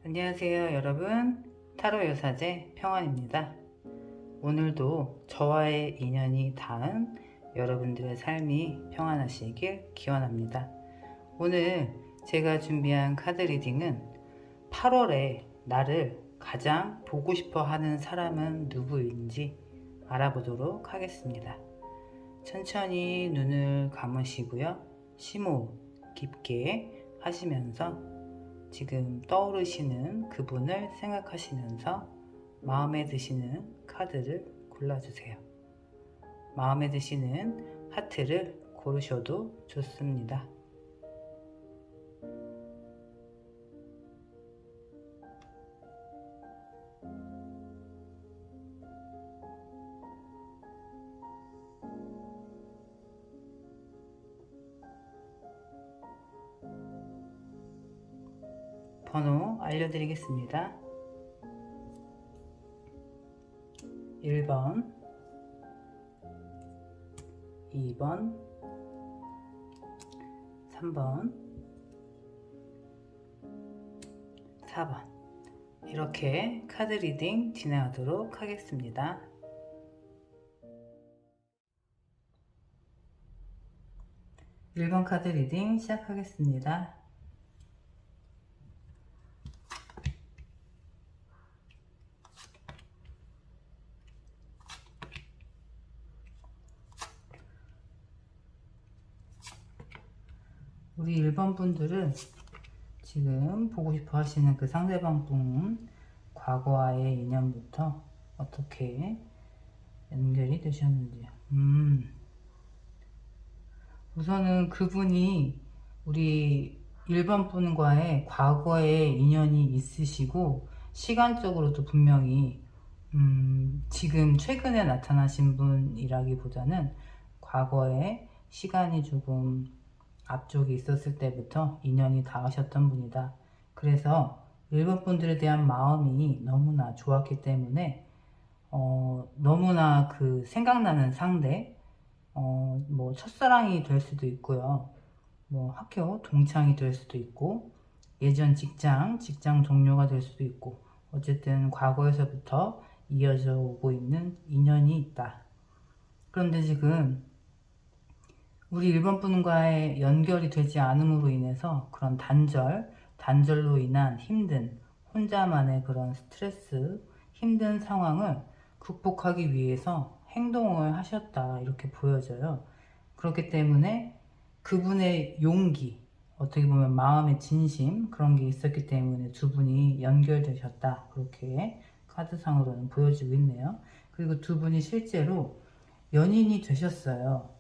안녕하세요 여러분, 타로 여사제 평안입니다. 오늘도 저와의 인연이 닿은 여러분들의 삶이 평안하시길 기원합니다. 오늘 제가 준비한 카드 리딩은 8월에 나를 가장 보고 싶어 하는 사람은 누구인지 알아보도록 하겠습니다. 천천히 눈을 감으시고요. 심호흡 깊게 하시면서 지금 떠오르시는 그분을 생각하시면서 마음에 드시는 카드를 골라주세요. 마음에 드시는 하트를 고르셔도 좋습니다. 번호 알려드리겠습니다. 1번, 2번, 3번, 4번. 이렇게 카드 리딩 진행하도록 하겠습니다. (1번) 카드 리딩 시작하겠습니다. 우리 1번 분들은 지금 보고 싶어 하시는 그 상대방 분 과거와의 인연부터 어떻게 연결이 되셨는지요. 우선은 그분이 우리 1번 분과의 과거의 인연이 있으시고 시간적으로도 분명히 지금 최근에 나타나신 분이라기보다는 과거에 시간이 조금 앞쪽에 있었을 때부터 인연이 닿으셨던 분이다. 그래서 1번 분들에 대한 마음이 너무나 좋았기 때문에 너무나 그 생각나는 상대, 뭐 첫사랑이 될 수도 있고요. 뭐 학교 동창이 될 수도 있고 예전 직장 동료가 될 수도 있고 어쨌든 과거에서부터 이어져 오고 있는 인연이 있다. 그런데 지금 우리 1번 분과의 연결이 되지 않음으로 인해서 그런 단절로 인한 힘든 혼자만의 그런 스트레스, 힘든 상황을 극복하기 위해서 행동을 하셨다 이렇게 보여져요. 그렇기 때문에 그분의 용기, 어떻게 보면 마음의 진심 그런 게 있었기 때문에 두 분이 연결되셨다 그렇게 카드상으로는 보여지고 있네요. 그리고 두 분이 실제로 연인이 되셨어요.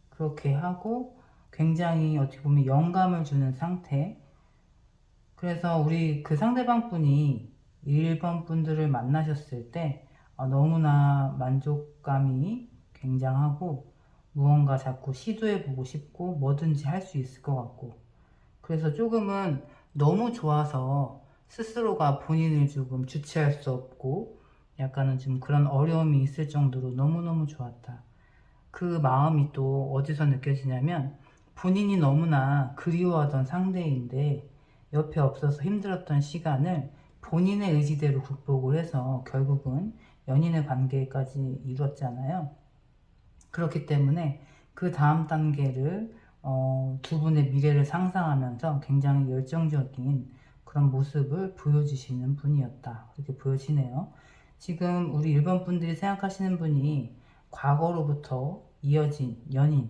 그렇게 하고 굉장히 어떻게 보면 영감을 주는 상태. 그래서 우리 그 상대방 분이 1번 분들을 만나셨을 때 너무나 만족감이 굉장하고 무언가 자꾸 시도해보고 싶고 뭐든지 할 수 있을 것 같고, 그래서 조금은 너무 좋아서 스스로가 본인을 조금 주체할 수 없고 약간은 좀 그런 어려움이 있을 정도로 너무너무 좋았다. 그 마음이 또 어디서 느껴지냐면 본인이 너무나 그리워하던 상대인데 옆에 없어서 힘들었던 시간을 본인의 의지대로 극복을 해서 결국은 연인의 관계까지 이루었잖아요. 그렇기 때문에 그 다음 단계를 두 분의 미래를 상상하면서 굉장히 열정적인 그런 모습을 보여주시는 분이었다. 그렇게 보여지네요. 지금 우리 1번 분들이 생각하시는 분이 과거로부터 이어진 연인,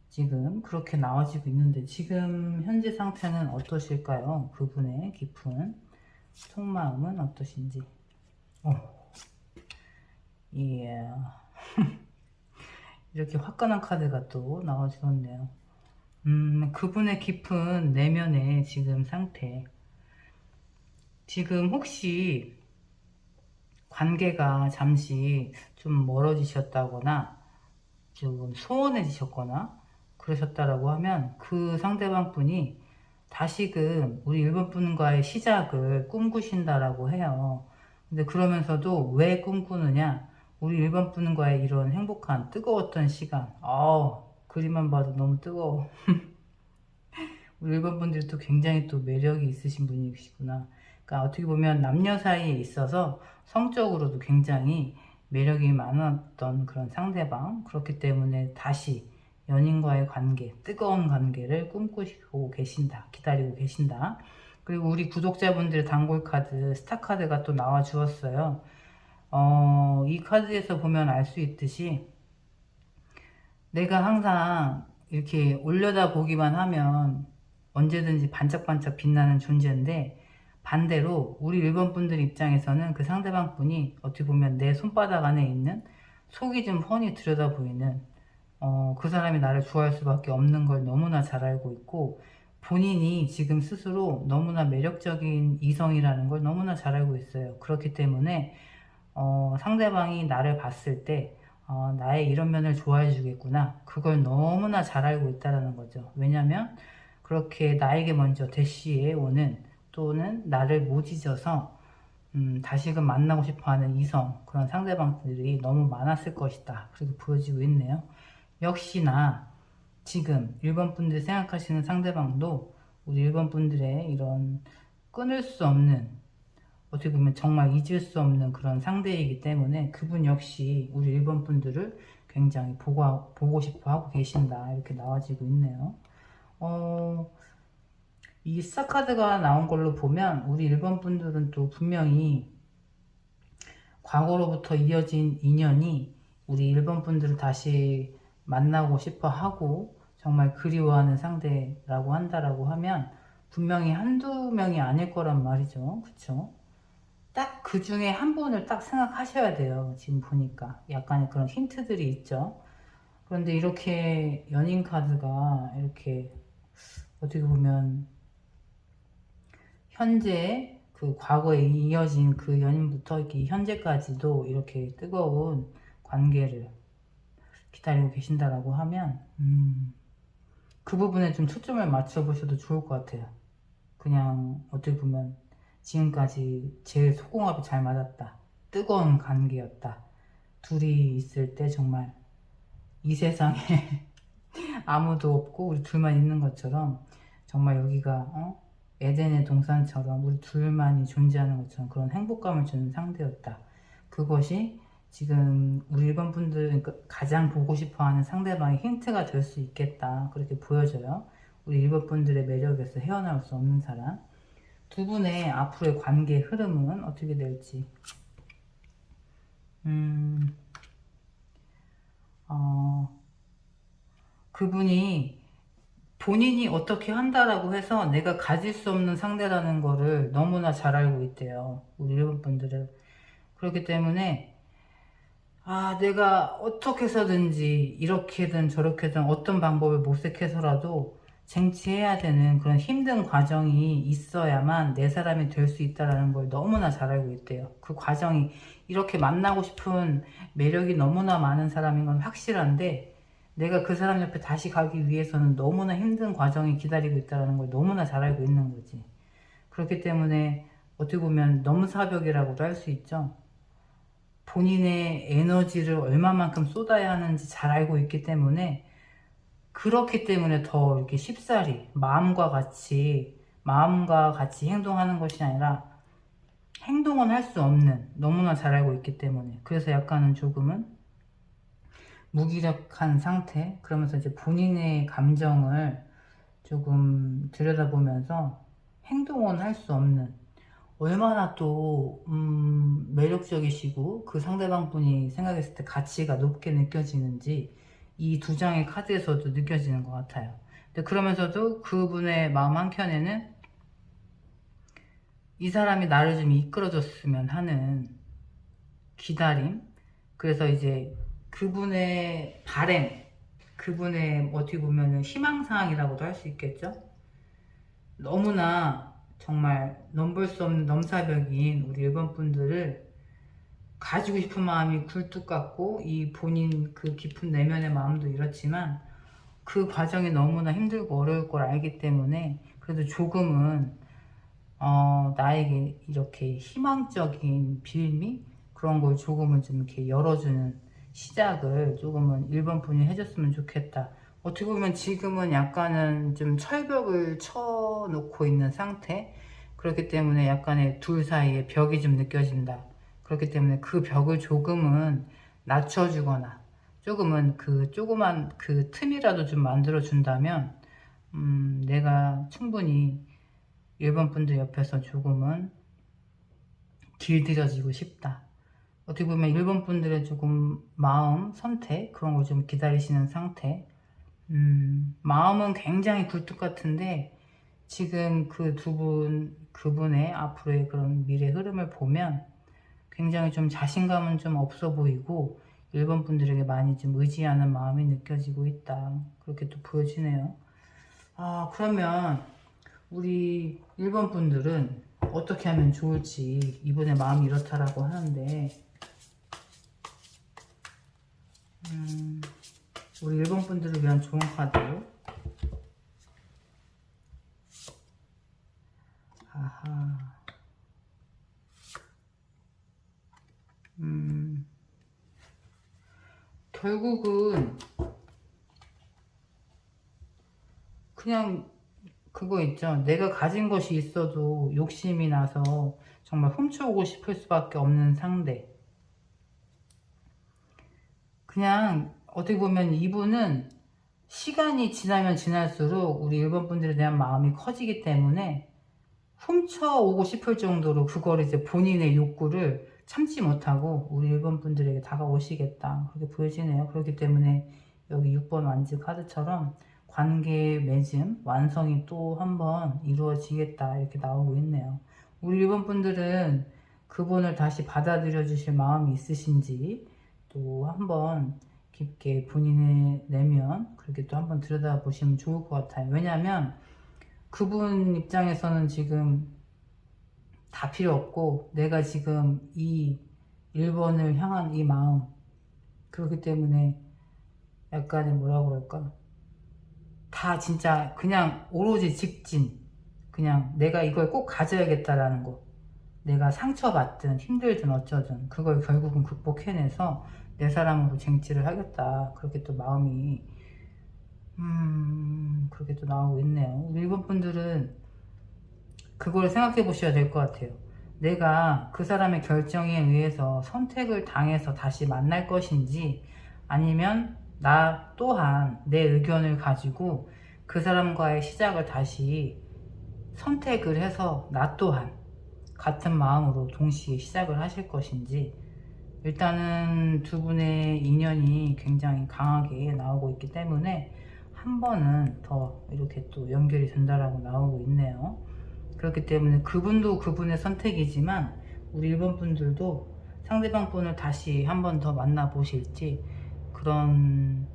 지금 그렇게 나와지고 있는데 지금 현재 상태는 어떠실까요? 그분의 깊은 속마음은 어떠신지. 예. 이렇게 화끈한 카드가 또 나와주었네요. 그분의 깊은 내면의 지금 상태. 지금 혹시 관계가 잠시 좀 멀어지셨다거나 좀 소원해지셨거나 그러셨다라고 하면 그 상대방 분이 다시금 우리 1번 분과의 시작을 꿈꾸신다라고 해요. 근데 그러면서도 왜 꿈꾸느냐? 우리 1번 분과의 이런 행복한 뜨거웠던 시간. 그림만 봐도 너무 뜨거워. 우리 일본 분들이 또 굉장히 또 매력이 있으신 분이시구나. 그러니까 어떻게 보면 남녀 사이에 있어서 성적으로도 굉장히 매력이 많았던 그런 상대방. 그렇기 때문에 다시 연인과의 관계, 뜨거운 관계를 꿈꾸시고 계신다. 기다리고 계신다. 그리고 우리 구독자분들 단골 카드, 스타 카드가 또 나와 주었어요. 이 카드에서 보면 알 수 있듯이 내가 항상 이렇게 올려다 보기만 하면 언제든지 반짝반짝 빛나는 존재인데, 반대로 우리 일본 분들 입장에서는 그 상대방 분이 어떻게 보면 내 손바닥 안에 있는 속이 좀 훤히 들여다 보이는, 그 사람이 나를 좋아할 수밖에 없는 걸 너무나 잘 알고 있고, 본인이 지금 스스로 너무나 매력적인 이성이라는 걸 너무나 잘 알고 있어요. 그렇기 때문에 상대방이 나를 봤을 때 나의 이런 면을 좋아해 주겠구나, 그걸 너무나 잘 알고 있다는 거죠. 왜냐면 그렇게 나에게 먼저 대시해 오는, 또는 나를 못 잊어서 다시금 만나고 싶어하는 이성, 그런 상대방들이 너무 많았을 것이다, 그렇게 보여지고 있네요. 역시나 지금 일본 분들이 생각하시는 상대방도 우리 일본 분들의 이런 끊을 수 없는, 어떻게 보면 정말 잊을 수 없는 그런 상대이기 때문에 그분 역시 우리 일본 분들을 굉장히 보고 싶어 하고 계신다, 이렇게 나와지고 있네요. 이 스타카드가 나온 걸로 보면 우리 일본 분들은 또 분명히 과거로부터 이어진 인연이 우리 일본 분들을 다시 만나고 싶어 하고 정말 그리워하는 상대라고 한다라고 하면 분명히 한두 명이 아닐 거란 말이죠. 그쵸? 딱 그 중에 한 분을 딱 생각하셔야 돼요. 지금 보니까 약간의 그런 힌트들이 있죠. 그런데 이렇게 연인 카드가 이렇게 어떻게 보면 현재 그 과거에 이어진 그 연인부터 이렇게 현재까지도 이렇게 뜨거운 관계를 기다리고 계신다라고 하면 그 부분에 좀 초점을 맞춰 보셔도 좋을 것 같아요. 그냥 어떻게 보면 지금까지 제일 소궁합이 잘 맞았다, 뜨거운 관계였다, 둘이 있을 때 정말 이 세상에 아무도 없고 우리 둘만 있는 것처럼, 정말 여기가 에덴의 동산처럼 우리 둘만이 존재하는 것처럼 그런 행복감을 주는 상대였다. 그것이 지금 우리 일본 분들 가장 보고 싶어하는 상대방의 힌트가 될 수 있겠다, 그렇게 보여져요. 우리 일본 분들의 매력에서 헤어나올 수 없는 사람. 두 분의 앞으로의 관계 흐름은 어떻게 될지. 그분이 본인이 어떻게 한다라고 해서 내가 가질 수 없는 상대라는 거를 너무나 잘 알고 있대요, 우리 일본 분들은. 그렇기 때문에 내가 어떻게 해서든지 이렇게든 저렇게든 어떤 방법을 모색해서라도 쟁취해야 되는 그런 힘든 과정이 있어야만 내 사람이 될 수 있다는 걸 너무나 잘 알고 있대요. 그 과정이, 이렇게 만나고 싶은 매력이 너무나 많은 사람인 건 확실한데, 내가 그 사람 옆에 다시 가기 위해서는 너무나 힘든 과정이 기다리고 있다는 걸 너무나 잘 알고 있는 거지. 그렇기 때문에 어떻게 보면 넘사벽이라고도 할 수 있죠. 본인의 에너지를 얼마만큼 쏟아야 하는지 잘 알고 있기 때문에, 그렇기 때문에 더 이렇게 쉽사리 마음과 같이 행동하는 것이 아니라 행동은 할 수 없는, 너무나 잘 알고 있기 때문에, 그래서 약간은 조금은 무기력한 상태, 그러면서 이제 본인의 감정을 조금 들여다보면서 행동은 할 수 없는, 얼마나 또 매력적이시고 그 상대방 분이 생각했을 때 가치가 높게 느껴지는지 이 두 장의 카드에서도 느껴지는 것 같아요. 근데 그러면서도 그분의 마음 한켠에는 이 사람이 나를 좀 이끌어줬으면 하는 기다림, 그래서 이제 그분의 바램, 그분의 어떻게 보면 희망사항이라고도 할 수 있겠죠. 너무나 정말 넘볼 수 없는 넘사벽인 우리 일본 분들을 가지고 싶은 마음이 굴뚝 같고, 이 본인 그 깊은 내면의 마음도 이렇지만 그 과정이 너무나 힘들고 어려울 걸 알기 때문에, 그래도 조금은 나에게 이렇게 희망적인 빌미, 그런 걸 조금은 좀 이렇게 열어주는 시작을 조금은 일본 분이 해줬으면 좋겠다. 어떻게 보면 지금은 약간은 좀 철벽을 쳐놓고 있는 상태. 그렇기 때문에 약간의 둘 사이에 벽이 좀 느껴진다. 그렇기 때문에 그 벽을 조금은 낮춰주거나 조금은 그 조그만 그 틈이라도 좀 만들어 준다면 내가 충분히 일본 분들 옆에서 조금은 길들여지고 싶다. 어떻게 보면 일본 분들의 조금 마음, 선택 그런 걸 좀 기다리시는 상태. 마음은 굉장히 굴뚝 같은데 지금 그 두 분, 그분의 앞으로의 그런 미래 흐름을 보면 굉장히 좀 자신감은 좀 없어 보이고 일본 분들에게 많이 좀 의지하는 마음이 느껴지고 있다. 그렇게 또 보여지네요. 아, 그러면 우리 일본 분들은 어떻게 하면 좋을지 이분의 마음이 이렇다라고 하는데 우리 일본 분들을 위한 좋은 카드. 아하. 결국은 그냥 그거 있죠. 내가 가진 것이 있어도 욕심이 나서 정말 훔쳐오고 싶을 수밖에 없는 상대. 그냥 어떻게 보면 이분은 시간이 지나면 지날수록 우리 일본 분들에 대한 마음이 커지기 때문에 훔쳐오고 싶을 정도로 그걸 이제 본인의 욕구를 참지 못하고 우리 일본 분들에게 다가오시겠다. 그렇게 보여지네요. 그렇기 때문에 여기 6번 완즈 카드처럼 관계 맺음, 완성이 또 한 번 이루어지겠다. 이렇게 나오고 있네요. 우리 일본 분들은 그분을 다시 받아들여 주실 마음이 있으신지 또 한번 깊게 본인의 내면 그렇게 또 한번 들여다보시면 좋을 것 같아요. 왜냐하면 그분 입장에서는 지금 다 필요 없고 내가 지금 이 1번을 향한 이 마음 그렇기 때문에 약간의 뭐라 그럴까 다 진짜 그냥 오로지 직진 그냥 내가 이걸 꼭 가져야겠다라는 거 내가 상처받든 힘들든 어쩌든 그걸 결국은 극복해내서 내 사람으로 쟁취를 하겠다 그렇게 또 마음이 그렇게 또 나오고 있네요. 일본 분들은 그걸 생각해 보셔야 될 것 같아요. 내가 그 사람의 결정에 의해서 선택을 당해서 다시 만날 것인지 아니면 나 또한 내 의견을 가지고 그 사람과의 시작을 다시 선택을 해서 나 또한 같은 마음으로 동시에 시작을 하실 것인지 일단은 두 분의 인연이 굉장히 강하게 나오고 있기 때문에 한 번은 더 이렇게 또 연결이 된다라고 나오고 있네요. 그렇기 때문에 그분도 그분의 선택이지만 우리 일본 분들도 상대방 분을 다시 한 번 더 만나보실지 그런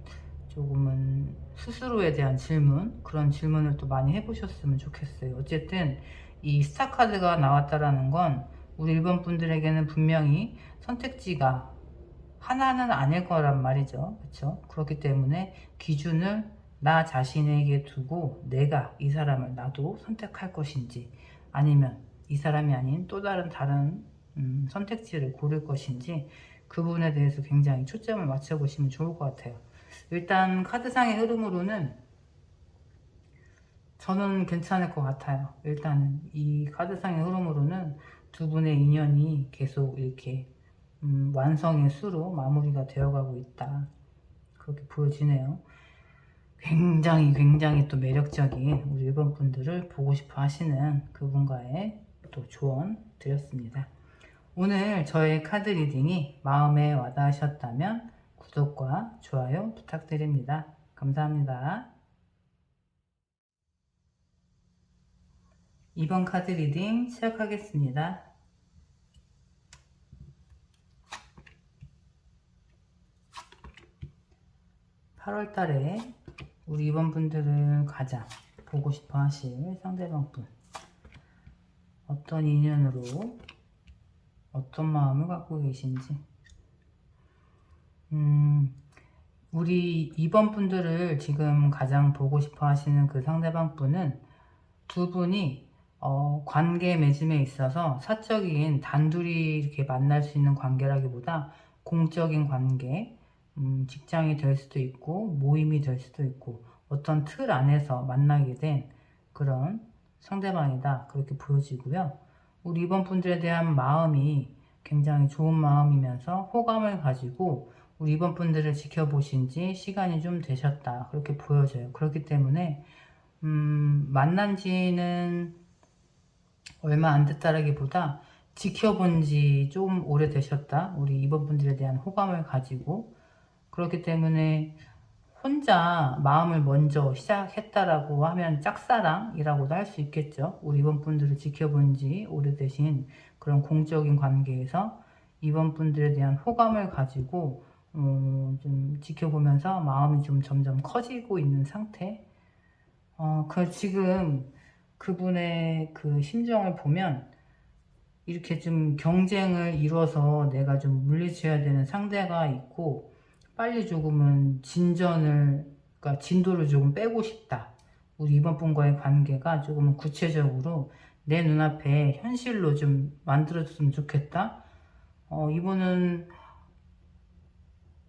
조금은 스스로에 대한 질문 그런 질문을 또 많이 해보셨으면 좋겠어요. 어쨌든 이 스타 카드가 나왔다라는 건 우리 일본 분들에게는 분명히 선택지가 하나는 아닐 거란 말이죠. 그렇죠? 그렇기 때문에 기준을 나 자신에게 두고 내가 이 사람을 나도 선택할 것인지 아니면 이 사람이 아닌 또 다른 선택지를 고를 것인지 그 부분에 대해서 굉장히 초점을 맞춰보시면 좋을 것 같아요. 일단 카드상의 흐름으로는 저는 괜찮을 것 같아요. 일단은 이 카드상의 흐름으로는 두 분의 인연이 계속 이렇게 완성의 수로 마무리가 되어가고 있다. 그렇게 보여지네요. 굉장히 또 매력적인 우리 일본 분들을 보고 싶어 하시는 그분과의 또 조언 드렸습니다. 오늘 저의 카드 리딩이 마음에 와닿으셨다면 구독과 좋아요 부탁드립니다. 감사합니다. 이번 카드 리딩 시작하겠습니다. 8월달에 우리 이번 분들을 가장 보고 싶어 하실 상대방 분 어떤 인연으로 어떤 마음을 갖고 계신지 우리 이번 분들을 지금 가장 보고 싶어 하시는 그 상대방 분은 두 분이 관계 맺음에 있어서 사적인 단둘이 이렇게 만날 수 있는 관계라기보다 공적인 관계 직장이 될 수도 있고 모임이 될 수도 있고 어떤 틀 안에서 만나게 된 그런 상대방이다, 그렇게 보여지고요. 우리 이번 분들에 대한 마음이 굉장히 좋은 마음이면서 호감을 가지고 우리 이번 분들을 지켜보신 지 시간이 좀 되셨다, 그렇게 보여져요. 그렇기 때문에 만난 지는 얼마 안 됐다라기보다 지켜본 지 좀 오래되셨다, 우리 이번 분들에 대한 호감을 가지고. 그렇기 때문에 혼자 마음을 먼저 시작했다라고 하면 짝사랑이라고도 할 수 있겠죠. 우리 이번 분들을 지켜본 지 오래되신 그런 공적인 관계에서 이번 분들에 대한 호감을 가지고 좀 지켜보면서 마음이 좀 점점 커지고 있는 상태. 지금 그분의 그 심정을 보면 이렇게 좀 경쟁을 이뤄서 내가 좀 물리쳐야 되는 상대가 있고, 빨리 조금은 그러니까 진도를 조금 빼고 싶다. 우리 이번 분과의 관계가 조금은 구체적으로 내 눈앞에 현실로 좀 만들어줬으면 좋겠다. 이분은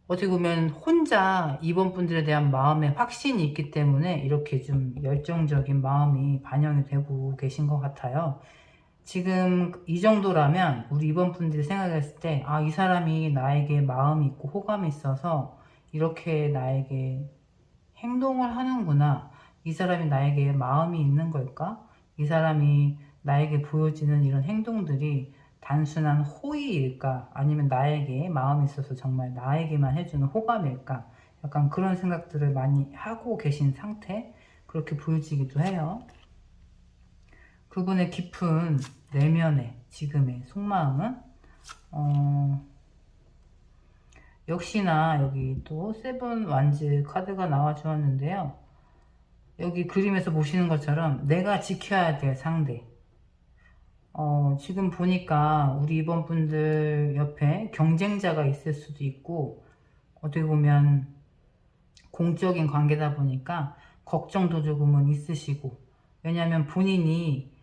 어떻게 보면 혼자 이번 분들에 대한 마음에 확신이 있기 때문에 이렇게 좀 열정적인 마음이 반영이 되고 계신 것 같아요. 지금 이 정도라면 우리 이번 분들이 생각했을 때, 아, 이 사람이 나에게 마음이 있고 호감이 있어서 이렇게 나에게 행동을 하는구나. 이 사람이 나에게 마음이 있는 걸까? 이 사람이 나에게 보여지는 이런 행동들이 단순한 호의일까? 아니면 나에게 마음이 있어서 정말 나에게만 해주는 호감일까? 약간 그런 생각들을 많이 하고 계신 상태? 그렇게 보여지기도 해요. 그분의 깊은 내면의 지금의 속마음은 역시나 여기 또 세븐 완즈 카드가 나와 주었는데요. 여기 그림에서 보시는 것처럼 내가 지켜야 될 상대. 지금 보니까 우리 이번 분들 옆에 경쟁자가 있을 수도 있고, 어떻게 보면 공적인 관계다 보니까 걱정도 조금은 있으시고, 왜냐하면 본인이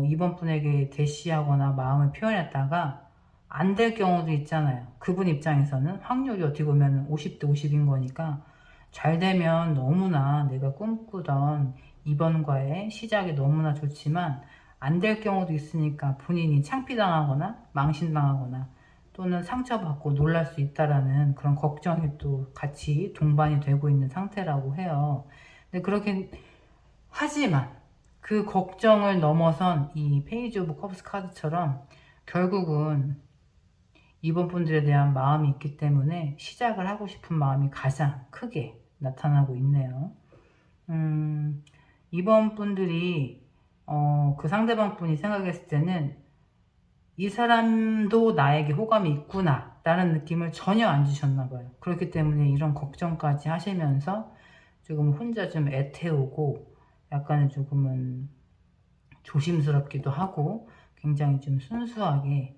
이번 분에게 대시하거나 마음을 표현했다가 안 될 경우도 있잖아요. 그분 입장에서는 확률이 어떻게 보면 50대 50인 거니까 잘 되면 너무나 내가 꿈꾸던 이번과의 시작이 너무나 좋지만 안 될 경우도 있으니까 본인이 창피당하거나 망신당하거나 또는 상처받고 놀랄 수 있다라는 그런 걱정이 또 같이 동반이 되고 있는 상태라고 해요. 근데 그렇게 하지만 그 걱정을 넘어선 이 페이지 오브 컵스 카드처럼 결국은 이번 분들에 대한 마음이 있기 때문에 시작을 하고 싶은 마음이 가장 크게 나타나고 있네요. 이번 분들이 그 상대방 분이 생각했을 때는 이 사람도 나에게 호감이 있구나 라는 느낌을 전혀 안 주셨나 봐요. 그렇기 때문에 이런 걱정까지 하시면서 조금 혼자 좀 애태우고 약간은 조금은 조심스럽기도 하고 굉장히 좀 순수하게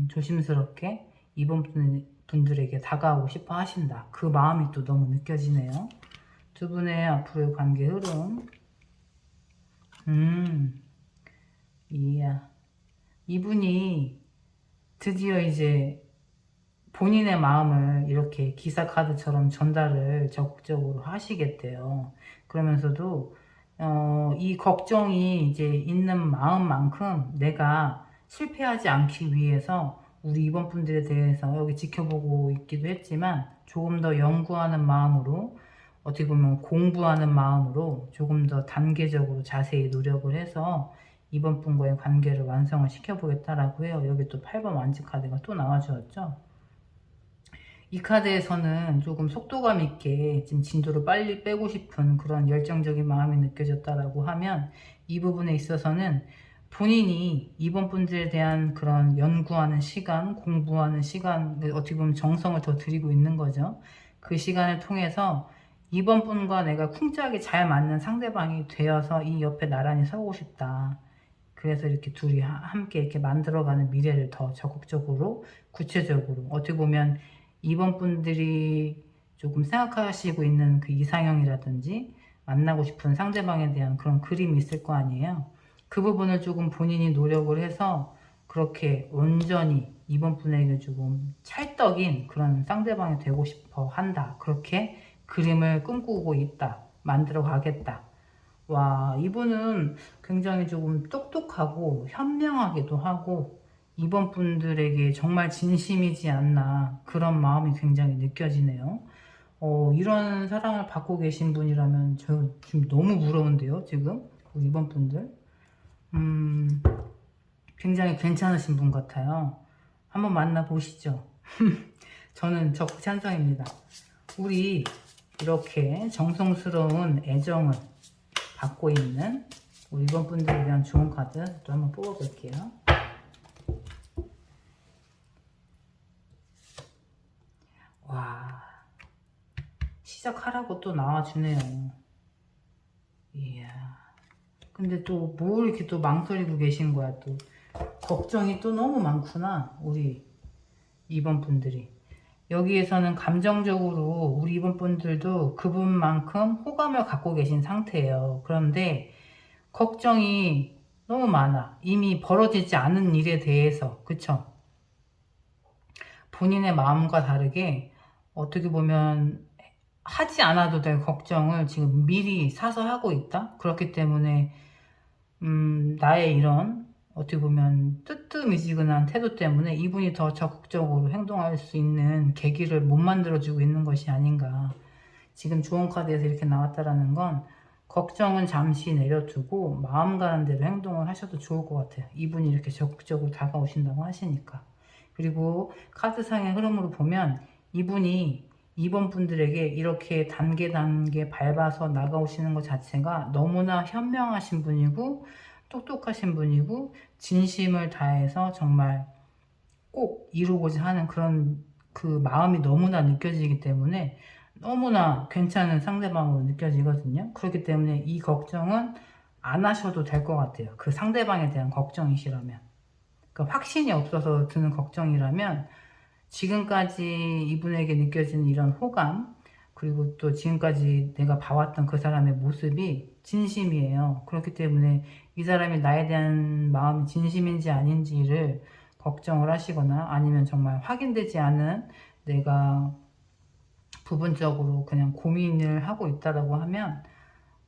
조심스럽게 이번 분들에게 다가오고 싶어 하신다. 그 마음이 또 너무 느껴지네요. 두 분의 앞으로의 관계 흐름. 이야. 이분이 드디어 이제 본인의 마음을 이렇게 기사 카드처럼 전달을 적극적으로 하시겠대요. 그러면서도 이 걱정이 이제 있는 마음만큼 내가 실패하지 않기 위해서 우리 이번 분들에 대해서 여기 지켜보고 있기도 했지만 조금 더 연구하는 마음으로, 어떻게 보면 공부하는 마음으로 조금 더 단계적으로 자세히 노력을 해서 이번 분과의 관계를 완성을 시켜보겠다라고 해요. 여기 또 8번 완지 카드가 또 나와주었죠. 이 카드에서는 조금 속도감 있게 지금 진도를 빨리 빼고 싶은 그런 열정적인 마음이 느껴졌다라고 하면, 이 부분에 있어서는 본인이 이번 분들에 대한 그런 연구하는 시간, 공부하는 시간, 어떻게 보면 정성을 더 들이고 있는 거죠. 그 시간을 통해서 이번 분과 내가 쿵짝이 잘 맞는 상대방이 되어서 이 옆에 나란히 서고 싶다. 그래서 이렇게 둘이 함께 이렇게 만들어가는 미래를 더 적극적으로, 구체적으로, 어떻게 보면 이번 분들이 조금 생각하시고 있는 그 이상형이라든지 만나고 싶은 상대방에 대한 그런 그림이 있을 거 아니에요. 그 부분을 조금 본인이 노력을 해서 그렇게 온전히 2번 분에게 조금 찰떡인 그런 상대방이 되고 싶어 한다. 그렇게 그림을 꿈꾸고 있다. 만들어 가겠다. 와, 이분은 굉장히 조금 똑똑하고 현명하기도 하고 2번 분들에게 정말 진심이지 않나 그런 마음이 굉장히 느껴지네요. 이런 사랑을 받고 계신 분이라면 저 지금 너무 부러운데요, 지금 우리 2번 분들. 음, 굉장히 괜찮으신 분 같아요. 한번 만나보시죠. 저는 적극 찬성입니다. 우리 이렇게 정성스러운 애정을 받고 있는 우리 2번 분들에 대한 좋은 카드 또 한번 뽑아볼게요. 와, 시작하라고 또 나와주네요. 이야, 근데 또 뭘 이렇게 또 망설이고 계신 거야. 또 걱정이 또 너무 많구나, 우리 2번 분들이. 여기에서는 감정적으로 우리 2번 분들도 그분만큼 호감을 갖고 계신 상태예요. 그런데 걱정이 너무 많아. 이미 벌어지지 않은 일에 대해서. 그쵸? 본인의 마음과 다르게 어떻게 보면 하지 않아도 될 걱정을 지금 미리 사서 하고 있다. 그렇기 때문에 나의 이런 어떻게 보면 뜨뜻미지근한 태도 때문에 이분이 더 적극적으로 행동할 수 있는 계기를 못 만들어주고 있는 것이 아닌가. 지금 좋은 카드에서 이렇게 나왔다라는 건 걱정은 잠시 내려두고 마음 가는 대로 행동을 하셔도 좋을 것 같아요. 이분이 이렇게 적극적으로 다가오신다고 하시니까. 그리고 카드상의 흐름으로 보면 이분이 2번 분들에게 이렇게 단계 밟아서 나가오시는 것 자체가 너무나 현명하신 분이고 똑똑하신 분이고 진심을 다해서 정말 꼭 이루고자 하는 그런 그 마음이 너무나 느껴지기 때문에 너무나 괜찮은 상대방으로 느껴지거든요. 그렇기 때문에 이 걱정은 안 하셔도 될 것 같아요. 그 상대방에 대한 걱정이시라면. 그러니까 확신이 없어서 드는 걱정이라면 지금까지 이분에게 느껴지는 이런 호감, 그리고 또 지금까지 내가 봐왔던 그 사람의 모습이 진심이에요. 그렇기 때문에 이 사람이 나에 대한 마음이 진심인지 아닌지를 걱정을 하시거나 아니면 정말 확인되지 않은 내가 부분적으로 그냥 고민을 하고 있다라고 하면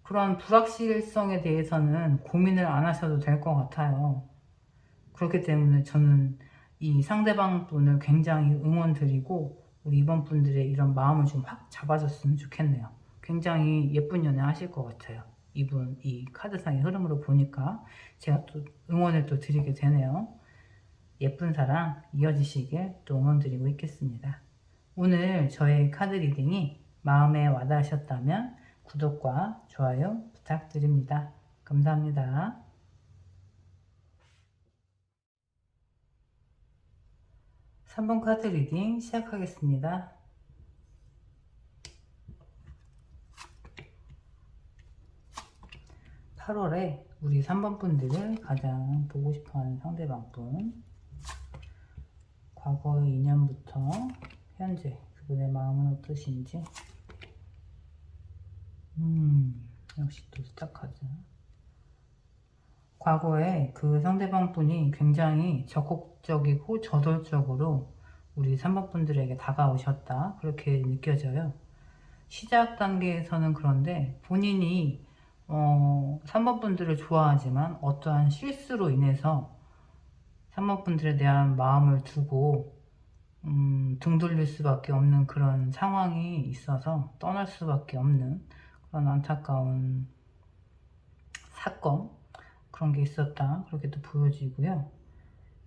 그런 불확실성에 대해서는 고민을 안 하셔도 될 것 같아요. 그렇기 때문에 저는 이 상대방 분을 굉장히 응원드리고 우리 이번 분들의 이런 마음을 좀 확 잡아줬으면 좋겠네요. 굉장히 예쁜 연애 하실 것 같아요. 이분 이 카드상의 흐름으로 보니까 제가 또 응원을 또 드리게 되네요. 예쁜 사랑 이어지시길 또 응원드리고 있겠습니다. 오늘 저의 카드 리딩이 마음에 와닿으셨다면 구독과 좋아요 부탁드립니다. 감사합니다. 3번 카드 리딩 시작하겠습니다. (8월에) 우리 3번 분들을 가장 보고 싶어하는 상대방 분, 과거의 인연부터 현재 그분의 마음은 어떠신지. 역시 또 스타카드. 과거에 그 상대방 분이 굉장히 적극적이고 저돌적으로 우리 3번 분들에게 다가오셨다, 그렇게 느껴져요. 시작 단계에서는 그런데 본인이 3번 분들을 좋아하지만 어떠한 실수로 인해서 3번 분들에 대한 마음을 두고 등 돌릴 수밖에 없는 그런 상황이 있어서 떠날 수밖에 없는 그런 안타까운 사건, 그런 게 있었다, 그렇게 또 보여지고요.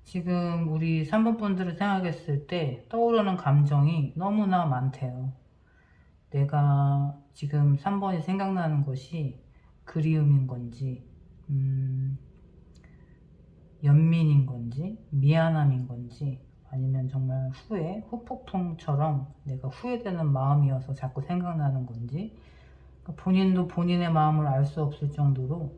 지금 우리 3번 분들을 생각했을 때 떠오르는 감정이 너무나 많대요. 내가 지금 3번이 생각나는 것이 그리움인 건지, 연민인 건지, 미안함인 건지, 아니면 정말 후폭풍처럼 내가 후회되는 마음이어서 자꾸 생각나는 건지, 그러니까 본인도 본인의 마음을 알 수 없을 정도로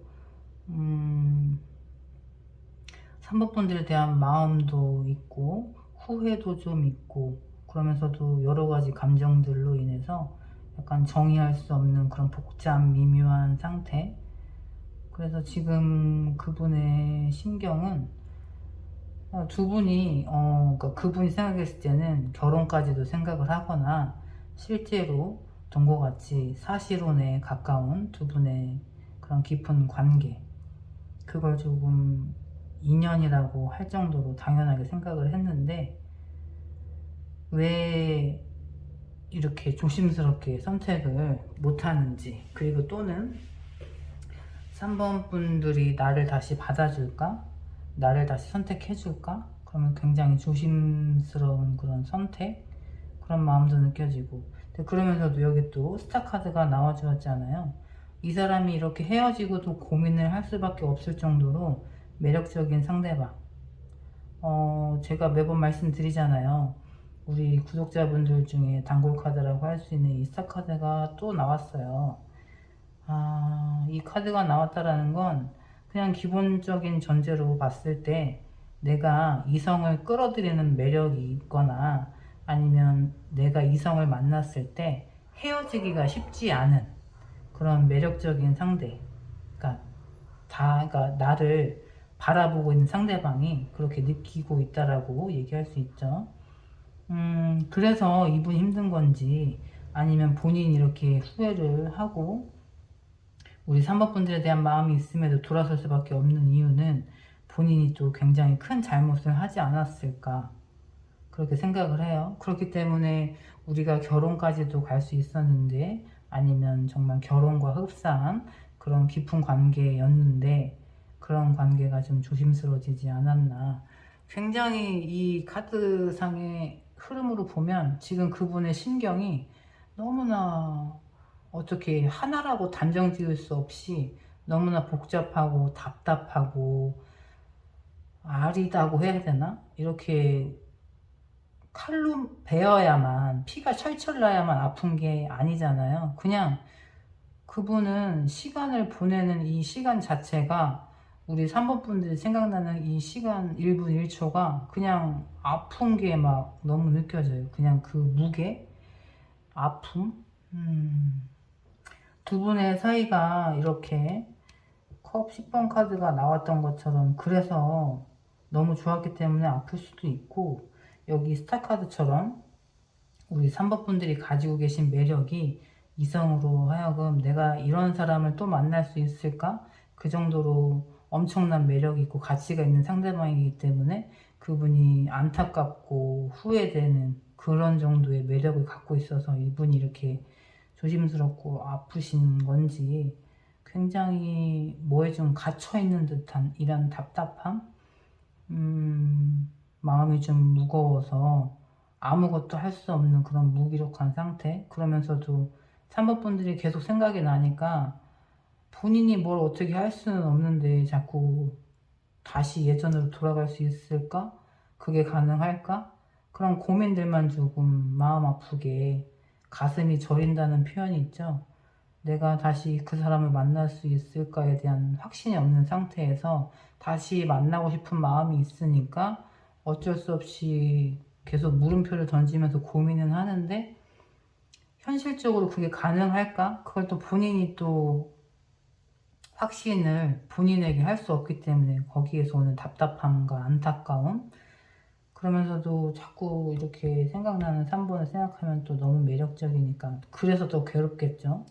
3번 분들에 대한 마음도 있고 후회도 좀 있고, 그러면서도 여러 가지 감정들로 인해서 약간 정의할 수 없는 그런 복잡 미묘한 상태. 그래서 지금 그분의 심경은 두 분이 그러니까 그분이 생각했을 때는 결혼까지도 생각을 하거나 실제로 동거같이 사실혼에 가까운 두 분의 그런 깊은 관계, 그걸 조금 인연이라고 할 정도로 당연하게 생각을 했는데 왜 이렇게 조심스럽게 선택을 못하는지, 그리고 또는 3번 분들이 나를 다시 받아줄까? 나를 다시 선택해줄까? 그러면 굉장히 조심스러운 그런 선택, 그런 마음도 느껴지고, 근데 그러면서도 여기 또 스타 카드가 나와주었잖아요. 이 사람이 이렇게 헤어지고도 고민을 할 수밖에 없을 정도로 매력적인 상대방. 제가 매번 말씀드리잖아요. 우리 구독자분들 중에 단골 카드라고 할 수 있는 이 스타 카드가 또 나왔어요. 이 카드가 나왔다라는 건 그냥 기본적인 전제로 봤을 때 내가 이성을 끌어들이는 매력이 있거나 아니면 내가 이성을 만났을 때 헤어지기가 쉽지 않은 그런 매력적인 상대. 그러니까 그러니까 나를 바라보고 있는 상대방이 그렇게 느끼고 있다라고 얘기할 수 있죠. 그래서 이분이 힘든 건지 아니면 본인이 이렇게 후회를 하고 우리 3번 분들에 대한 마음이 있음에도 돌아설 수밖에 없는 이유는 본인이 또 굉장히 큰 잘못을 하지 않았을까 그렇게 생각을 해요. 그렇기 때문에 우리가 결혼까지도 갈 수 있었는데 아니면 정말 결혼과 흡사한 그런 깊은 관계였는데 그런 관계가 좀 조심스러워지지 않았나. 굉장히 이 카드상의 흐름으로 보면 지금 그분의 심경이 너무나 어떻게 하나라고 단정 지을 수 없이 너무나 복잡하고 답답하고 아리다고 해야 되나? 이렇게 칼로 베어야만 피가 철철 나야만 아픈 게 아니잖아요. 그냥 그분은 시간을 보내는 이 시간 자체가 우리 3번 분들이 생각나는 이 시간 1분 1초가 그냥 아픈 게 막 너무 느껴져요. 그냥 그 무게, 아픔. 두 분의 사이가 이렇게 컵 10번 카드가 나왔던 것처럼 그래서 너무 좋았기 때문에 아플 수도 있고, 여기 스타 카드처럼 우리 3번 분들이 가지고 계신 매력이 이성으로 하여금 내가 이런 사람을 또 만날 수 있을까? 그 정도로 엄청난 매력이 있고 가치가 있는 상대방이기 때문에 그분이 안타깝고 후회되는 그런 정도의 매력을 갖고 있어서 이분이 이렇게 조심스럽고 아프신 건지 굉장히 뭐에 좀 갇혀있는 듯한 이런 답답함? 마음이 좀 무거워서 아무것도 할 수 없는 그런 무기력한 상태. 그러면서도 3번 분들이 계속 생각이 나니까 본인이 뭘 어떻게 할 수는 없는데 자꾸 다시 예전으로 돌아갈 수 있을까? 그게 가능할까? 그런 고민들만 조금 마음 아프게 가슴이 저린다는 표현이 있죠. 내가 다시 그 사람을 만날 수 있을까에 대한 확신이 없는 상태에서 다시 만나고 싶은 마음이 있으니까 어쩔 수 없이 계속 물음표를 던지면서 고민은 하는데 현실적으로 그게 가능할까? 그걸 또 본인이 또 확신을 본인에게 할 수 없기 때문에 거기에서 오는 답답함과 안타까움, 그러면서도 자꾸 이렇게 생각나는 3번을 생각하면 또 너무 매력적이니까 그래서 더 괴롭겠죠.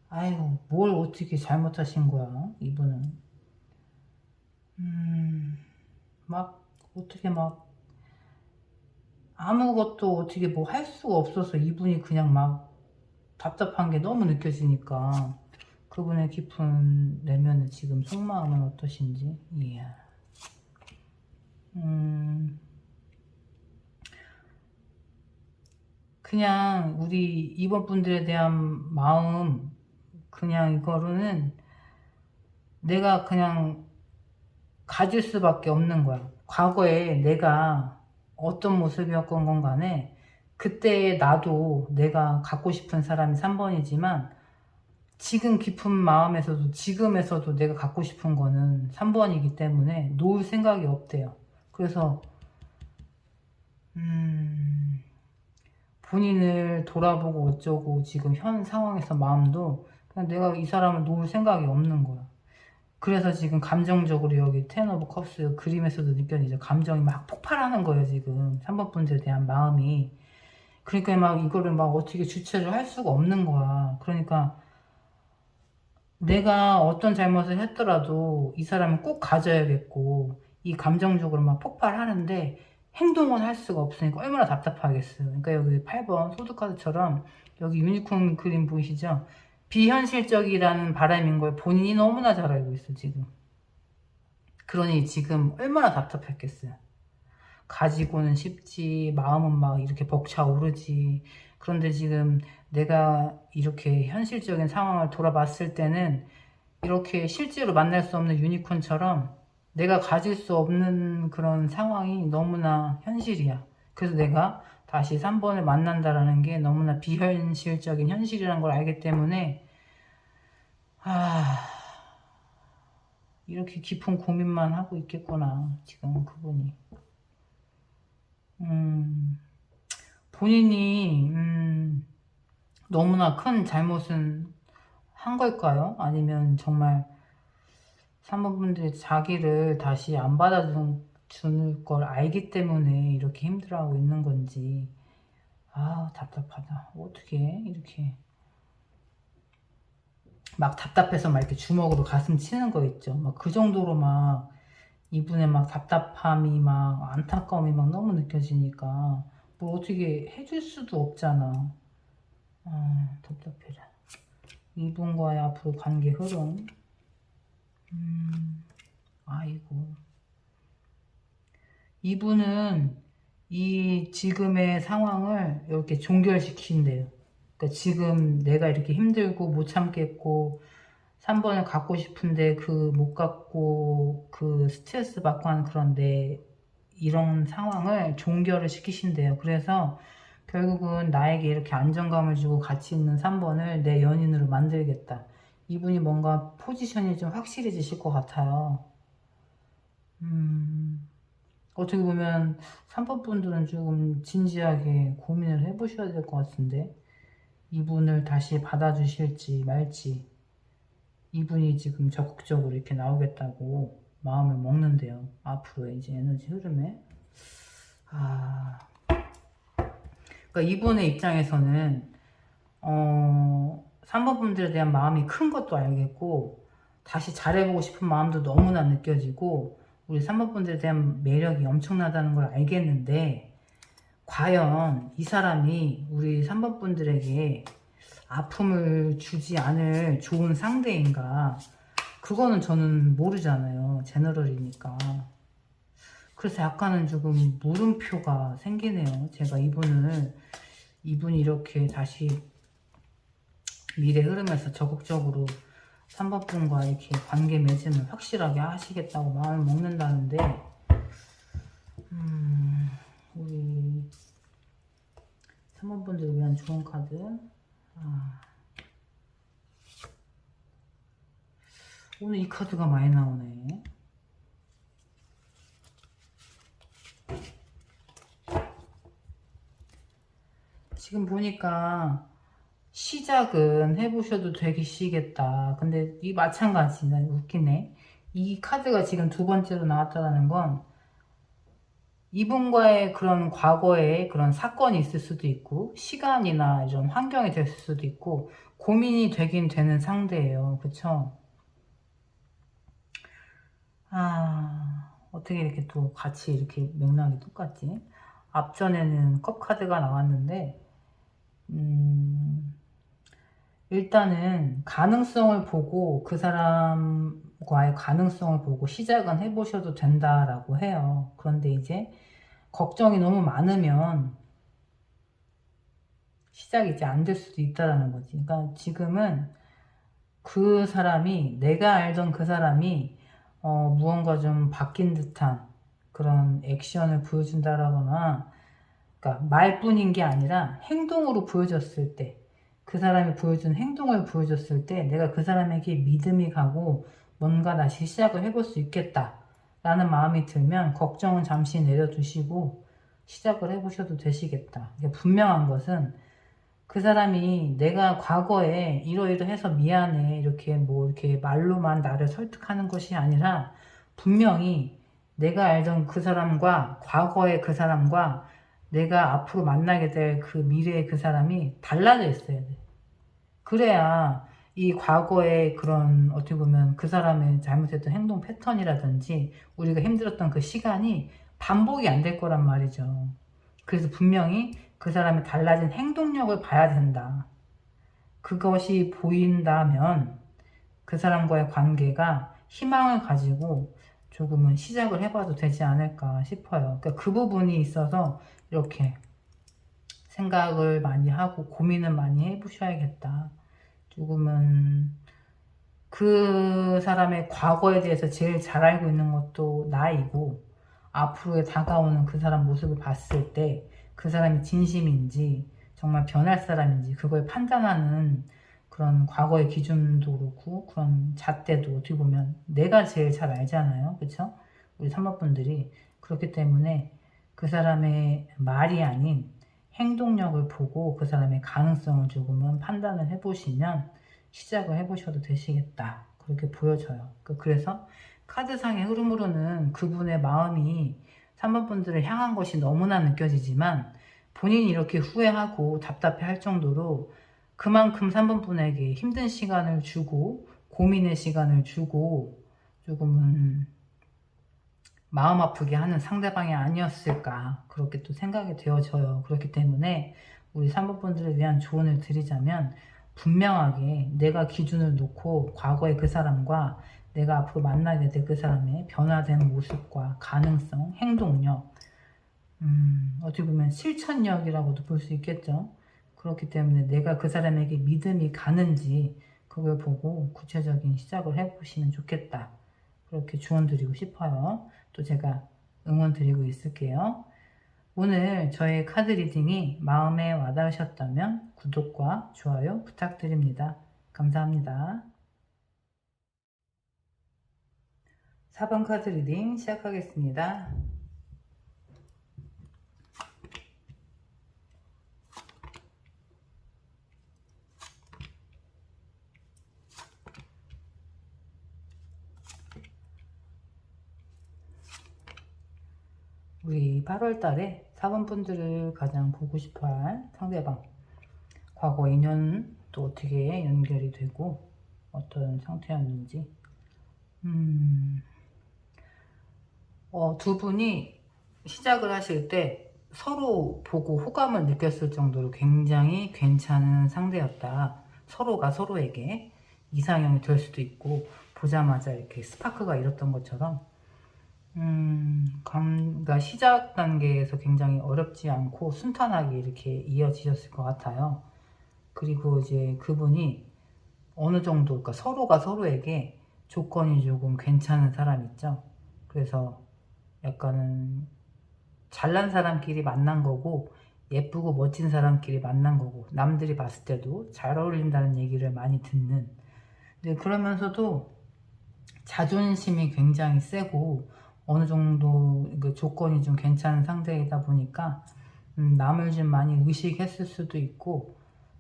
아이고, 뭘 어떻게 잘못하신 거야, 이분은. 막, 어떻게 막, 아무것도 어떻게 뭐 할 수가 없어서 이분이 그냥 막 답답한 게 너무 느껴지니까 그분의 깊은 내면의 지금 속마음은 어떠신지. 이야. 그냥 우리 이번 분들에 대한 마음, 그냥 이거로는 내가 그냥 가질 수밖에 없는 거야. 과거에 내가 어떤 모습이었건 건 간에 그때 나도 내가 갖고 싶은 사람이 3번이지만 지금 깊은 마음에서도 지금에서도 내가 갖고 싶은 거는 3번이기 때문에 놓을 생각이 없대요. 그래서 본인을 돌아보고 어쩌고 지금 현 상황에서 마음도 그냥 내가 이 사람을 놓을 생각이 없는 거야. 그래서 지금 감정적으로 여기 텐 오브 컵스 그림에서도 느껴지죠. 감정이 막 폭발하는 거예요, 지금. 3번 분들에 대한 마음이. 그러니까 막 이거를 막 어떻게 주체를 할 수가 없는 거야. 그러니까 내가 어떤 잘못을 했더라도 이 사람은 꼭 가져야겠고, 이 감정적으로 막 폭발하는데 행동은 할 수가 없으니까 얼마나 답답하겠어요. 그러니까 여기 8번 소드카드처럼 여기 유니콘 그림 보이시죠? 비현실적이라는 바람인 걸 본인이 너무나 잘 알고 있어, 지금. 그러니 지금 얼마나 답답했겠어요. 가지고는 싶지, 마음은 막 이렇게 벅차오르지. 그런데 지금 내가 이렇게 현실적인 상황을 돌아봤을 때는 이렇게 실제로 만날 수 없는 유니콘처럼 내가 가질 수 없는 그런 상황이 너무나 현실이야. 그래서 내가 다시 3번을 만난다라는 게 너무나 비현실적인 현실이라는 걸 알기 때문에, 아, 이렇게 깊은 고민만 하고 있겠구나, 지금 그분이. 본인이, 너무나 큰 잘못은 한 걸까요? 아니면 정말 산모분들이 자기를 다시 안 받아줄 걸 알기 때문에 이렇게 힘들어하고 있는 건지. 아, 답답하다. 어떻게 이렇게 막 답답해서 막 이렇게 주먹으로 가슴 치는 거 있죠. 막 그 정도로 막 이분의 막 답답함이 막 안타까움이 막 너무 느껴지니까 뭘 어떻게 해줄 수도 없잖아. 아, 답답해라. 이분과의 앞으로 관계 흐름. 아이고. 이분은 이 지금의 상황을 이렇게 종결시킨대요. 그러니까 지금 내가 이렇게 힘들고 못 참겠고 3번을 갖고 싶은데 그 못 갖고 그 스트레스 받고 하는 그런데 이런 상황을 종결을 시키신대요. 그래서 결국은 나에게 이렇게 안정감을 주고 가치 있는 3번을 내 연인으로 만들겠다. 이분이 뭔가 포지션이 좀 확실해지실 것 같아요. 어떻게 보면 3번 분들은 조금 진지하게 고민을 해보셔야 될 것 같은데, 이분을 다시 받아주실지 말지. 이분이 지금 적극적으로 이렇게 나오겠다고 마음을 먹는데요. 앞으로의 이제 에너지 흐름에. 아, 그러니까 이분의 입장에서는 3번 분들에 대한 마음이 큰 것도 알겠고, 다시 잘해보고 싶은 마음도 너무나 느껴지고, 우리 3번 분들에 대한 매력이 엄청나다는 걸 알겠는데, 과연 이 사람이 우리 3번 분들에게 아픔을 주지 않을 좋은 상대인가? 그거는 저는 모르잖아요. 제너럴이니까. 그래서 약간은 조금 물음표가 생기네요. 제가 이분이 이렇게 다시 미래 흐름에서 적극적으로 3번 분과 이렇게 관계 맺음을 확실하게 하시겠다고 마음을 먹는다는데, 우리 3번 분들을 위한 좋은 카드. 오늘 이 카드가 많이 나오네. 지금 보니까 시작은 해보셔도 되시겠다. 근데 이 마찬가지, 나 웃기네. 이 카드가 지금 두 번째로 나왔다는 건 이분과의 그런 과거에 그런 사건이 있을 수도 있고, 시간이나 이런 환경이 됐을 수도 있고, 고민이 되긴 되는 상대예요. 그쵸? 아, 어떻게 이렇게 또 같이 이렇게 맥락이 똑같지? 앞전에는 컵 카드가 나왔는데, 일단은 가능성을 보고 그 사람과의 가능성을 보고 시작은 해보셔도 된다라고 해요. 그런데 이제 걱정이 너무 많으면 시작이 이제 안 될 수도 있다라는 거지. 그러니까 지금은 그 사람이, 내가 알던 그 사람이 무언가 좀 바뀐 듯한 그런 액션을 보여준다라거나, 그러니까 말뿐인 게 아니라 행동으로 보여줬을 때, 그 사람이 보여준 행동을 보여줬을 때 내가 그 사람에게 믿음이 가고 뭔가 다시 시작을 해볼 수 있겠다 라는 마음이 들면 걱정은 잠시 내려두시고 시작을 해보셔도 되시겠다. 분명한 것은 그 사람이 내가 과거에 이러이러해서 미안해 이렇게 뭐 이렇게 말로만 나를 설득하는 것이 아니라 분명히 내가 알던 그 사람과 과거의 그 사람과 내가 앞으로 만나게 될 그 미래의 그 사람이 달라져 있어야 돼. 그래야 이 과거의 그런 어떻게 보면 그 사람의 잘못했던 행동 패턴이라든지 우리가 힘들었던 그 시간이 반복이 안 될 거란 말이죠. 그래서 분명히 그 사람의 달라진 행동력을 봐야 된다. 그것이 보인다면 그 사람과의 관계가 희망을 가지고 조금은 시작을 해봐도 되지 않을까 싶어요. 그러니까 그 부분이 있어서 이렇게 생각을 많이 하고 고민을 많이 해보셔야겠다. 조금은 그 사람의 과거에 대해서 제일 잘 알고 있는 것도 나이고 앞으로의 다가오는 그 사람 모습을 봤을 때 그 사람이 진심인지 정말 변할 사람인지 그걸 판단하는 그런 과거의 기준도 그렇고 그런 잣대도 어떻게 보면 내가 제일 잘 알잖아요. 그쵸? 우리 산모분들이. 그렇기 때문에 그 사람의 말이 아닌 행동력을 보고 그 사람의 가능성을 조금은 판단을 해보시면 시작을 해보셔도 되시겠다. 그렇게 보여져요. 그래서 카드상의 흐름으로는 그분의 마음이 3번 분들을 향한 것이 너무나 느껴지지만 본인이 이렇게 후회하고 답답해 할 정도로 그만큼 3번 분에게 힘든 시간을 주고 고민의 시간을 주고 조금은 마음 아프게 하는 상대방이 아니었을까 그렇게 또 생각이 되어져요. 그렇기 때문에 우리 3번 분들에 대한 조언을 드리자면 분명하게 내가 기준을 놓고 과거의 그 사람과 내가 앞으로 만나게 될 그 사람의 변화된 모습과 가능성, 행동력 어떻게 보면 실천력이라고도 볼 수 있겠죠. 그렇기 때문에 내가 그 사람에게 믿음이 가는지 그걸 보고 구체적인 시작을 해보시면 좋겠다. 그렇게 조언 드리고 싶어요. 또 제가 응원 드리고 있을게요. 오늘 저의 카드 리딩이 마음에 와닿으셨다면 구독과 좋아요 부탁드립니다. 감사합니다. 4번 카드 리딩 시작하겠습니다. 우리 8월 달에 4번 분들을 가장 보고 싶어 할 상대방. 과거 인연 또 어떻게 연결이 되고 어떤 상태였는지. 두 분이 시작을 하실 때 서로 보고 호감을 느꼈을 정도로 굉장히 괜찮은 상대였다. 서로가 서로에게 이상형이 될 수도 있고 보자마자 이렇게 스파크가 일었던 것처럼 그러니까 시작 단계에서 굉장히 어렵지 않고 순탄하게 이렇게 이어지셨을 것 같아요. 그리고 이제 그분이 어느 정도, 그러니까 서로가 서로에게 조건이 조금 괜찮은 사람 있죠. 그래서 약간은 잘난 사람끼리 만난 거고 예쁘고 멋진 사람끼리 만난 거고 남들이 봤을 때도 잘 어울린다는 얘기를 많이 듣는. 근데 그러면서도 자존심이 굉장히 세고 어느 정도 조건이 좀 괜찮은 상대이다 보니까 남을 좀 많이 의식했을 수도 있고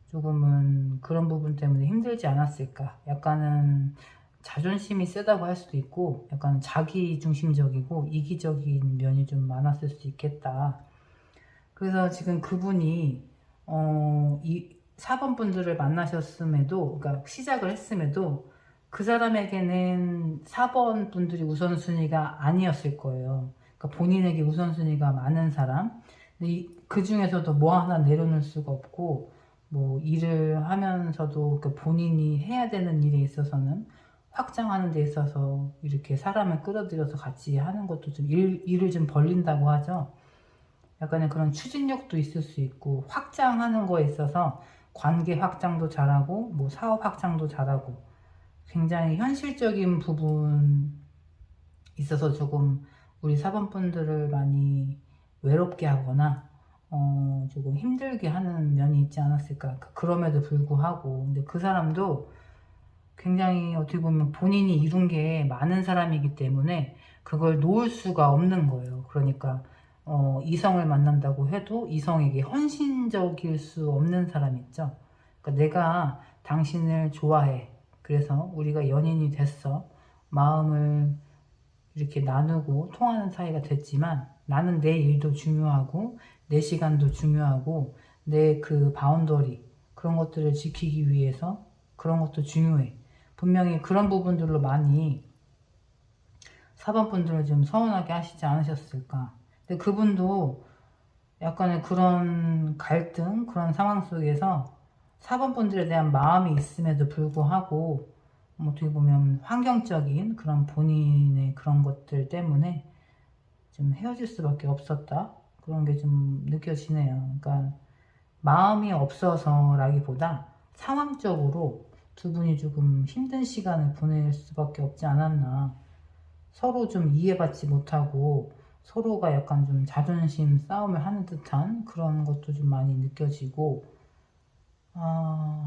조금은 그런 부분 때문에 힘들지 않았을까. 약간은 자존심이 세다고 할 수도 있고 약간 자기 중심적이고 이기적인 면이 좀 많았을 수 있겠다. 그래서 지금 그분이 이 4번 분들을 만나셨음에도, 그러니까 시작을 했음에도 그 사람에게는 4번 분들이 우선순위가 아니었을 거예요. 그러니까 본인에게 우선순위가 많은 사람. 그 중에서도 뭐 하나 내려놓을 수가 없고, 뭐 일을 하면서도 그 본인이 해야 되는 일에 있어서는 확장하는 데 있어서 이렇게 사람을 끌어들여서 같이 하는 것도 좀 일을 좀 벌린다고 하죠. 약간의 그런 추진력도 있을 수 있고 확장하는 거에 있어서 관계 확장도 잘하고 뭐 사업 확장도 잘하고 굉장히 현실적인 부분 있어서 조금 우리 사범분들을 많이 외롭게 하거나 조금 힘들게 하는 면이 있지 않았을까. 그럼에도 불구하고 근데 그 사람도 굉장히 어떻게 보면 본인이 이룬 게 많은 사람이기 때문에 그걸 놓을 수가 없는 거예요. 그러니까 이성을 만난다고 해도 이성에게 헌신적일 수 없는 사람 있죠. 그러니까 내가 당신을 좋아해. 그래서 우리가 연인이 됐어. 마음을 이렇게 나누고 통하는 사이가 됐지만 나는 내 일도 중요하고 내 시간도 중요하고 내 그 바운더리 그런 것들을 지키기 위해서 그런 것도 중요해. 분명히 그런 부분들로 많이 사번분들을 좀 서운하게 하시지 않으셨을까. 근데 그분도 약간의 그런 갈등, 그런 상황 속에서 사번분들에 대한 마음이 있음에도 불구하고 어떻게 보면 환경적인 그런 본인의 그런 것들 때문에 좀 헤어질 수밖에 없었다. 그런 게 좀 느껴지네요. 그러니까 마음이 없어서라기보다 상황적으로 두 분이 조금 힘든 시간을 보낼 수밖에 없지 않았나. 서로 좀 이해받지 못하고 서로가 약간 좀 자존심 싸움을 하는 듯한 그런 것도 좀 많이 느껴지고,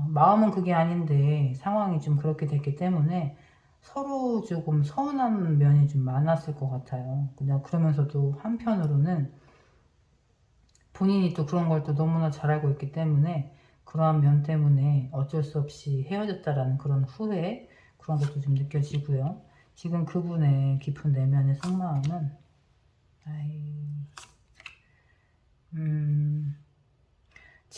마음은 그게 아닌데 상황이 좀 그렇게 됐기 때문에 서로 조금 서운한 면이 좀 많았을 것 같아요. 그냥 그러면서도 한편으로는 본인이 또 그런 걸 또 너무나 잘 알고 있기 때문에 그러한 면 때문에 어쩔 수 없이 헤어졌다라는 그런 후회, 그런 것도 좀 느껴지고요. 지금 그분의 깊은 내면의 속마음은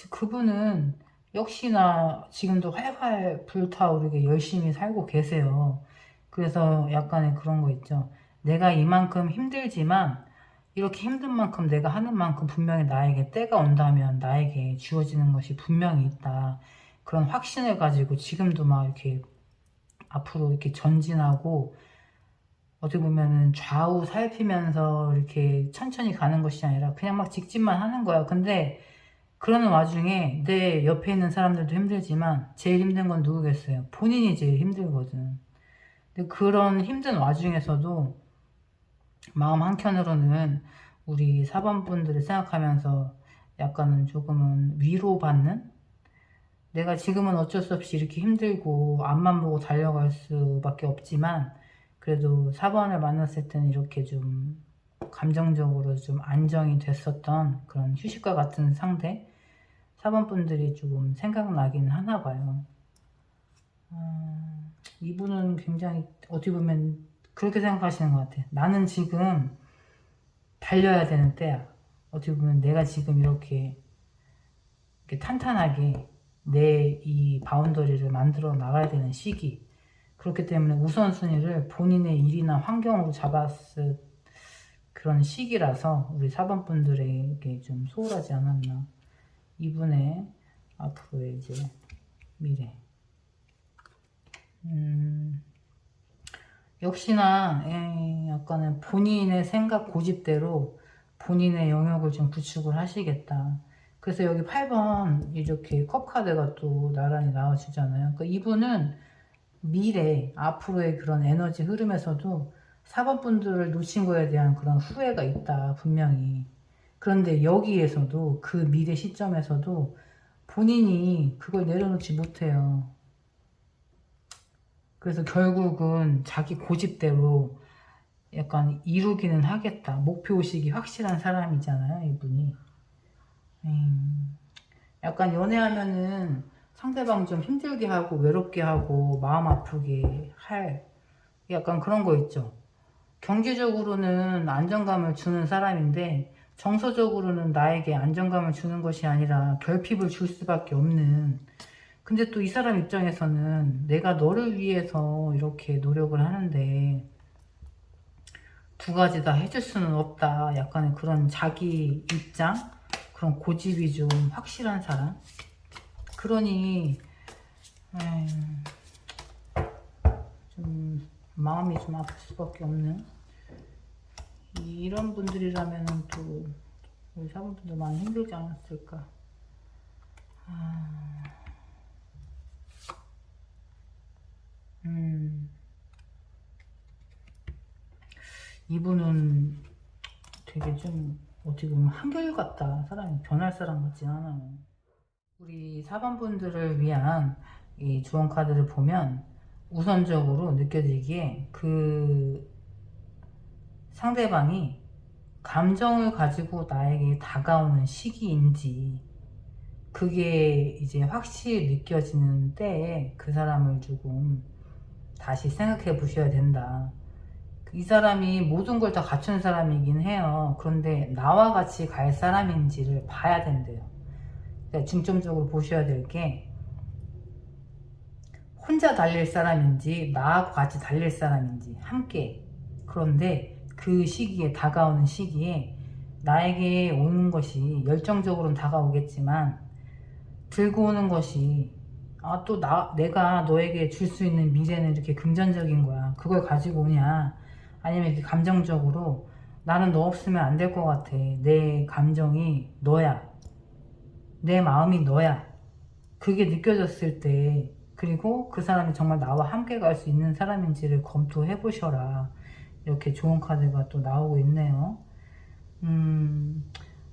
그분은 역시나 지금도 활활 불타오르게 열심히 살고 계세요. 그래서 약간의 그런 거 있죠. 내가 이만큼 힘들지만 이렇게 힘든 만큼 내가 하는 만큼 분명히 나에게 때가 온다면 나에게 주어지는 것이 분명히 있다. 그런 확신을 가지고 지금도 막 이렇게 앞으로 이렇게 전진하고 어떻게 보면은 좌우 살피면서 이렇게 천천히 가는 것이 아니라 그냥 막 직진만 하는 거야. 근데 그러는 와중에 내 옆에 있는 사람들도 힘들지만 제일 힘든 건 누구겠어요? 본인이 제일 힘들거든. 근데 그런 힘든 와중에서도 마음 한켠으로는 우리 사범분들을 생각하면서 약간은 조금은 위로받는? 내가 지금은 어쩔 수 없이 이렇게 힘들고 앞만 보고 달려갈 수밖에 없지만 그래도 사번을 만났을 때는 이렇게 좀 감정적으로 좀 안정이 됐었던 그런 휴식과 같은 상대 사번분들이 조금 생각나긴 하나 봐요. 이분은 굉장히 어떻게 보면 그렇게 생각하시는 것 같아. 나는 지금 달려야 되는 때야. 어떻게 보면 내가 지금 이렇게 탄탄하게 내 이 바운더리를 만들어 나가야 되는 시기. 그렇기 때문에 우선순위를 본인의 일이나 환경으로 잡았을 그런 시기라서 우리 사번분들에게 좀 소홀하지 않았나. 이분의 앞으로의 이제 미래. 역시나 약간은 본인의 생각 고집대로 본인의 영역을 좀 구축을 하시겠다. 그래서 여기 8번 이렇게 컵 카드가 또 나란히 나와주잖아요. 그러니까 이분은 미래, 앞으로의 그런 에너지 흐름에서도 4번 분들을 놓친 거에 대한 그런 후회가 있다, 분명히. 그런데 여기에서도 그 미래 시점에서도 본인이 그걸 내려놓지 못해요. 그래서 결국은 자기 고집대로 약간 이루기는 하겠다. 목표의식이 확실한 사람이잖아요, 이분이. 약간 연애하면은 상대방 좀 힘들게 하고 외롭게 하고 마음 아프게 할 약간 그런 거 있죠. 경제적으로는 안정감을 주는 사람인데 정서적으로는 나에게 안정감을 주는 것이 아니라 결핍을 줄 수밖에 없는. 근데 또 이 사람 입장에서는 내가 너를 위해서 이렇게 노력을 하는데 두 가지 다 해줄 수는 없다. 약간의 그런 자기 입장, 그런 고집이 좀 확실한 사람. 그러니 좀 마음이 좀 아플 수밖에 없는 이런 분들이라면 또 우리 사분들도 많이 힘들지 않았을까. 이분은 되게 좀 어떻게 보면 한결같다. 사람이 변할 사람 같진 않아요. 우리 사번분들을 위한 이 조언 카드를 보면 우선적으로 느껴지기에 그 상대방이 감정을 가지고 나에게 다가오는 시기인지 그게 이제 확실히 느껴지는 때에 그 사람을 조금 다시 생각해 보셔야 된다. 이 사람이 모든 걸 다 갖춘 사람이긴 해요. 그런데 나와 같이 갈 사람인지를 봐야 된대요. 그러니까 중점적으로 보셔야 될 게 혼자 달릴 사람인지 나하고 같이 달릴 사람인지 함께. 그런데 그 시기에, 다가오는 시기에 나에게 오는 것이 열정적으로는 다가오겠지만 들고 오는 것이 또 내가 너에게 줄 수 있는 미래는 이렇게 금전적인 거야. 그걸 가지고 오냐? 아니면 이렇게 감정적으로 나는 너 없으면 안 될 것 같아. 내 감정이 너야. 내 마음이 너야. 그게 느껴졌을 때, 그리고 그 사람이 정말 나와 함께 갈 수 있는 사람인지를 검토해 보셔라. 이렇게 좋은 카드가 또 나오고 있네요.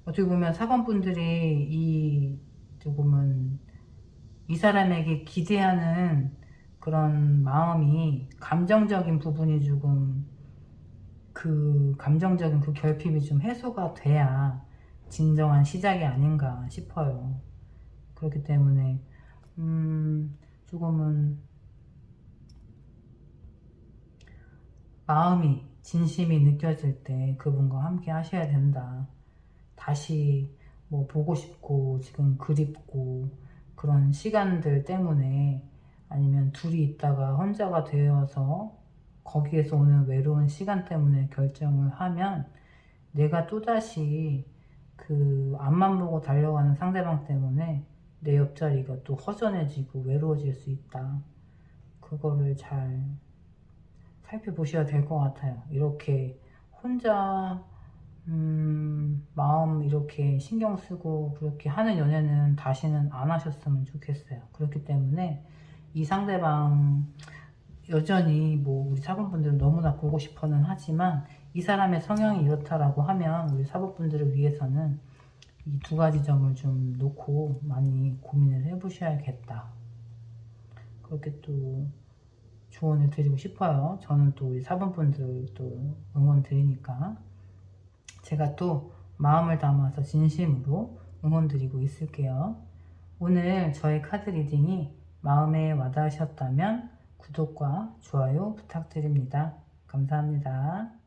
어떻게 보면 사관분들이 조금은 이 사람에게 기대하는 그런 마음이 감정적인 부분이 조금 그 감정적인 그 결핍이 좀 해소가 돼야 진정한 시작이 아닌가 싶어요. 그렇기 때문에 조금은 마음이 진심이 느껴질 때 그분과 함께 하셔야 된다. 다시 뭐 보고 싶고 지금 그립고 그런 시간들 때문에 아니면 둘이 있다가 혼자가 되어서 거기에서 오는 외로운 시간 때문에 결정을 하면 내가 또다시 그 앞만 보고 달려가는 상대방 때문에 내 옆자리가 또 허전해지고 외로워질 수 있다. 그거를 잘 살펴보셔야 될 것 같아요. 이렇게 혼자 마음 이렇게 신경 쓰고 그렇게 하는 연애는 다시는 안 하셨으면 좋겠어요. 그렇기 때문에 이 상대방 여전히 뭐 우리 사부분들은 너무나 보고 싶어는 하지만 이 사람의 성향이 이렇다라고 하면 우리 사부분들을 위해서는 이 두 가지 점을 좀 놓고 많이 고민을 해보셔야겠다. 그렇게 또 조언을 드리고 싶어요. 저는 또 우리 사부분들 또 응원 드리니까 제가 또 마음을 담아서 진심으로 응원 드리고 있을게요. 오늘 저의 카드 리딩이 마음에 와닿으셨다면 구독과 좋아요 부탁드립니다. 감사합니다.